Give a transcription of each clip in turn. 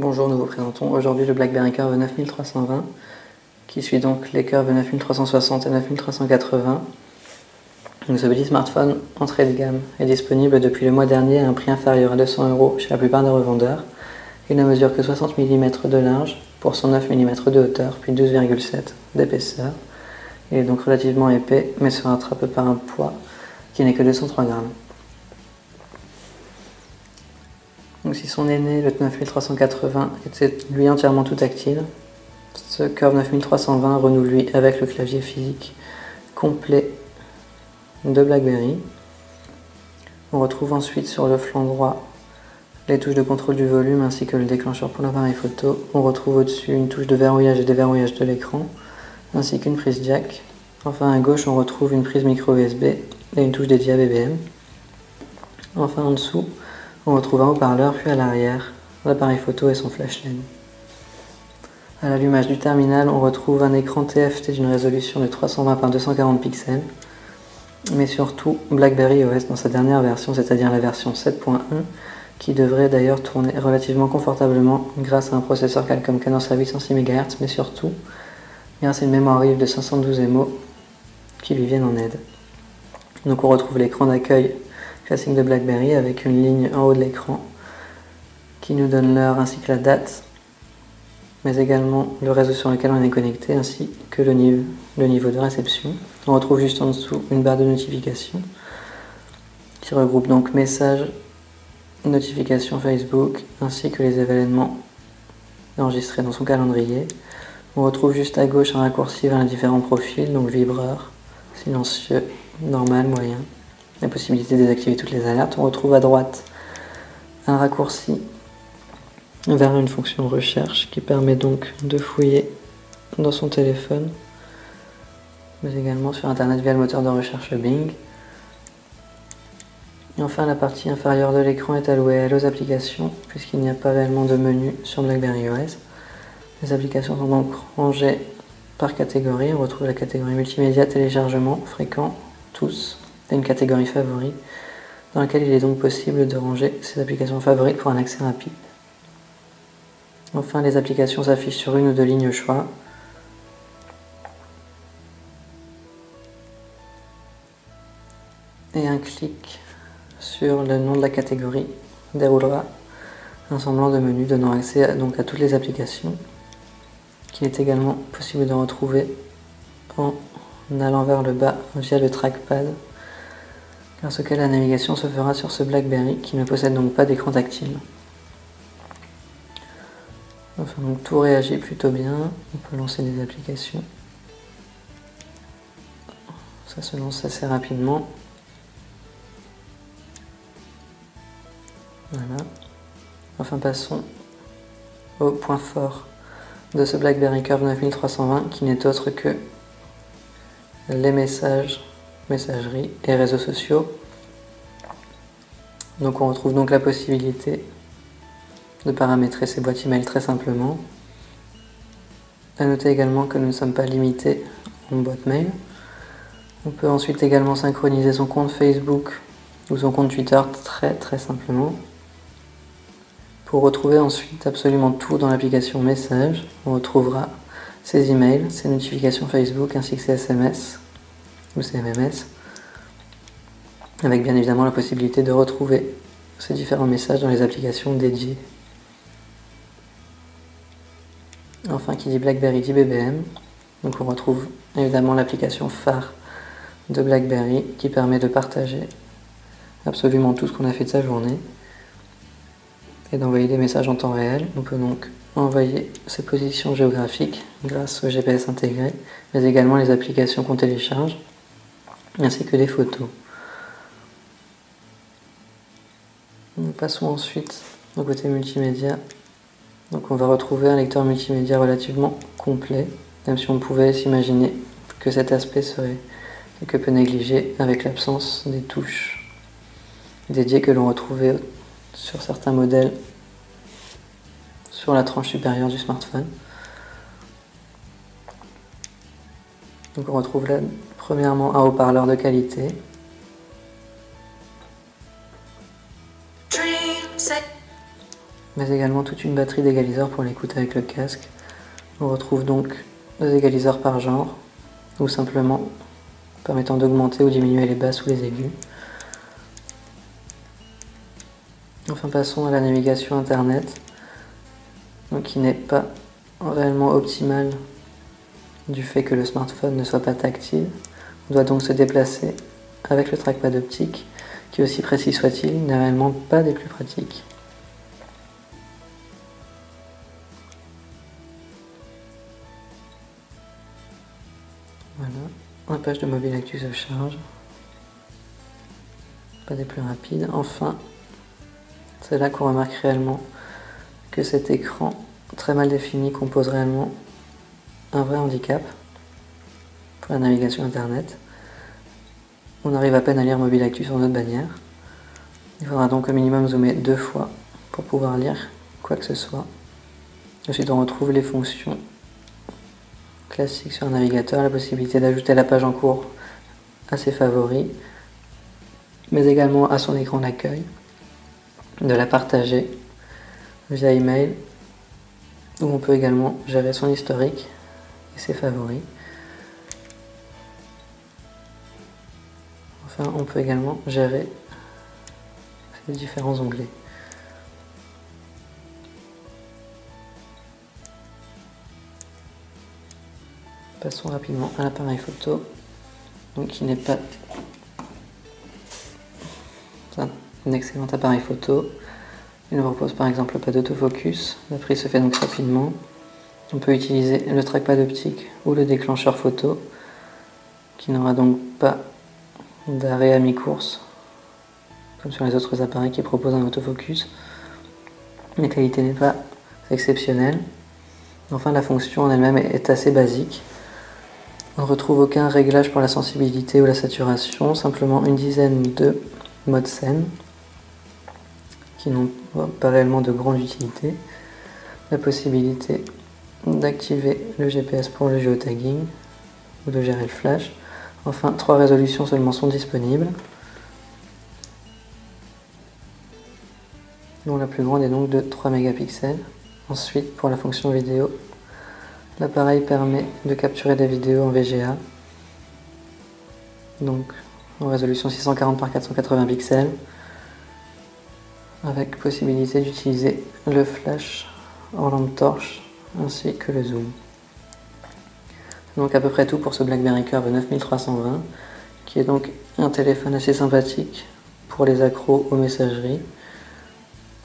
Bonjour, nous vous présentons aujourd'hui le BlackBerry Curve 9320 qui suit donc les Curve 9360 et 9380. Donc ce petit smartphone entrée de gamme est disponible depuis le mois dernier à un prix inférieur à 200 € chez la plupart des revendeurs. Il ne mesure que 60 mm de large pour 109 mm de hauteur puis 12,7 d'épaisseur. Il est donc relativement épais mais se rattrape par un poids qui n'est que de 103 grammes. Donc si son aîné, le 9380, était lui entièrement tout tactile, ce Curve 9320 renoue lui avec le clavier physique complet de BlackBerry. On retrouve ensuite sur le flanc droit les touches de contrôle du volume ainsi que le déclencheur pour l'appareil photo. On retrouve au-dessus une touche de verrouillage et déverrouillage de l'écran ainsi qu'une prise jack. Enfin à gauche on retrouve une prise micro USB et une touche dédiée à BBM. Enfin en dessous on retrouve un haut-parleur puis à l'arrière l'appareil photo et son flash LED. À l'allumage du terminal on retrouve un écran TFT d'une résolution de 320 par 240 pixels. Mais surtout BlackBerry OS dans sa dernière version, c'est-à-dire la version 7.1, qui devrait d'ailleurs tourner relativement confortablement grâce à un processeur Qualcomm cadence à 806 MHz, mais surtout grâce à une mémoire vive de 512 MO qui lui viennent en aide. Donc on retrouve l'écran d'accueil classique de BlackBerry avec une ligne en haut de l'écran qui nous donne l'heure ainsi que la date, mais également le réseau sur lequel on est connecté ainsi que le niveau de réception. On retrouve juste en dessous une barre de notification qui regroupe donc messages, notifications Facebook ainsi que les événements enregistrés dans son calendrier. On retrouve juste à gauche un raccourci vers les différents profils, donc vibreur, silencieux, normal, moyen, la possibilité de désactiver toutes les alertes. On retrouve à droite un raccourci vers une fonction recherche qui permet donc de fouiller dans son téléphone, mais également sur internet via le moteur de recherche Bing. Et enfin la partie inférieure de l'écran est allouée aux applications puisqu'il n'y a pas réellement de menu sur BlackBerry OS. Les applications sont donc rangées par catégorie. On retrouve la catégorie multimédia, téléchargement, fréquent, tous, et une catégorie favoris dans laquelle il est donc possible de ranger ces applications favorites pour un accès rapide. Enfin, les applications s'affichent sur une ou deux lignes au choix. Et un clic sur le nom de la catégorie déroulera un semblant de menu donnant accès à toutes les applications, qu'il est également possible de retrouver en allant vers le bas via le trackpad, grâce auquel la navigation se fera sur ce BlackBerry qui ne possède donc pas d'écran tactile. Enfin, donc tout réagit plutôt bien, on peut lancer des applications, ça se lance assez rapidement. Voilà. Enfin passons au point fort de ce BlackBerry Curve 9320 qui n'est autre que les messages, messagerie et réseaux sociaux. Donc on retrouve donc la possibilité de paramétrer ces boîtes email très simplement. A noter également que nous ne sommes pas limités en boîte mail. On peut ensuite également synchroniser son compte Facebook ou son compte Twitter très simplement. Pour retrouver ensuite absolument tout dans l'application Messages, on retrouvera ses emails, ses notifications Facebook ainsi que ses SMS ou ses MMS, avec bien évidemment la possibilité de retrouver ces différents messages dans les applications dédiées. Enfin, qui dit BlackBerry dit BBM, donc on retrouve évidemment l'application phare de BlackBerry qui permet de partager absolument tout ce qu'on a fait de sa journée et d'envoyer des messages en temps réel. On peut donc envoyer ses positions géographiques grâce au GPS intégré, mais également les applications qu'on télécharge, ainsi que des photos. Nous passons ensuite au côté multimédia. Donc on va retrouver un lecteur multimédia relativement complet, même si on pouvait s'imaginer que cet aspect serait quelque peu négligé avec l'absence des touches dédiées que l'on retrouvait sur certains modèles sur la tranche supérieure du smartphone. Donc on retrouve là premièrement un haut-parleur de qualité. mais également toute une batterie d'égaliseurs pour l'écoute avec le casque. On retrouve donc 2 égaliseurs par genre, ou simplement permettant d'augmenter ou diminuer les basses ou les aigus. Enfin, passons à la navigation internet, donc qui n'est pas réellement optimale du fait que le smartphone ne soit pas tactile. On doit donc se déplacer avec le trackpad optique, qui aussi précis soit-il, n'est réellement pas des plus pratiques. Voilà, la page de Mobile Actu se charge. Pas des plus rapides. Enfin, c'est là qu'on remarque réellement que cet écran très mal défini compose réellement un vrai handicap pour la navigation internet. On arrive à peine à lire Mobile Actu sur notre bannière. Il faudra donc au minimum zoomer 2 fois pour pouvoir lire quoi que ce soit. Ensuite, on retrouve les fonctions classiques sur un navigateur, la possibilité d'ajouter la page en cours à ses favoris, mais également à son écran d'accueil, de la partager via email, où on peut également gérer son historique et ses favoris. Enfin, on peut également gérer ces différents onglets. Passons rapidement à l'appareil photo, donc qui n'est pas un excellent appareil photo. Il ne propose par exemple pas d'autofocus, la prise se fait donc rapidement. On peut utiliser le trackpad optique ou le déclencheur photo, qui n'aura donc pas d'arrêt à mi-course, comme sur les autres appareils qui proposent un autofocus. La qualité n'est pas exceptionnelle. Enfin, la fonction en elle-même est assez basique. On ne retrouve aucun réglage pour la sensibilité ou la saturation, simplement une dizaine de modes scène qui n'ont pas réellement de grande utilité. La possibilité d'activer le GPS pour le géotagging ou de gérer le flash. Enfin, 3 résolutions seulement sont disponibles, dont la plus grande est donc de 3 mégapixels. Ensuite, pour la fonction vidéo, l'appareil permet de capturer des vidéos en VGA, donc en résolution 640 par 480 pixels, avec possibilité d'utiliser le flash en lampe torche ainsi que le zoom. C'est donc à peu près tout pour ce BlackBerry Curve 9320, qui est donc un téléphone assez sympathique pour les accros aux messageries.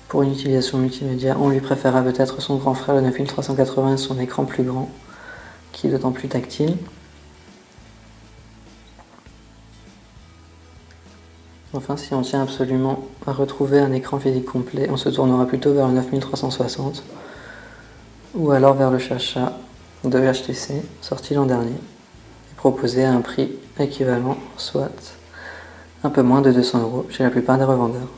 Pour une utilisation multimédia, on lui préférera peut-être son grand frère le 9380 et son écran plus grand, qui est d'autant plus tactile. Enfin, si on tient absolument à retrouver un écran physique complet, on se tournera plutôt vers le 9360 ou alors vers le Chacha de HTC, sorti l'an dernier, et proposé à un prix équivalent, soit un peu moins de 200 € chez la plupart des revendeurs.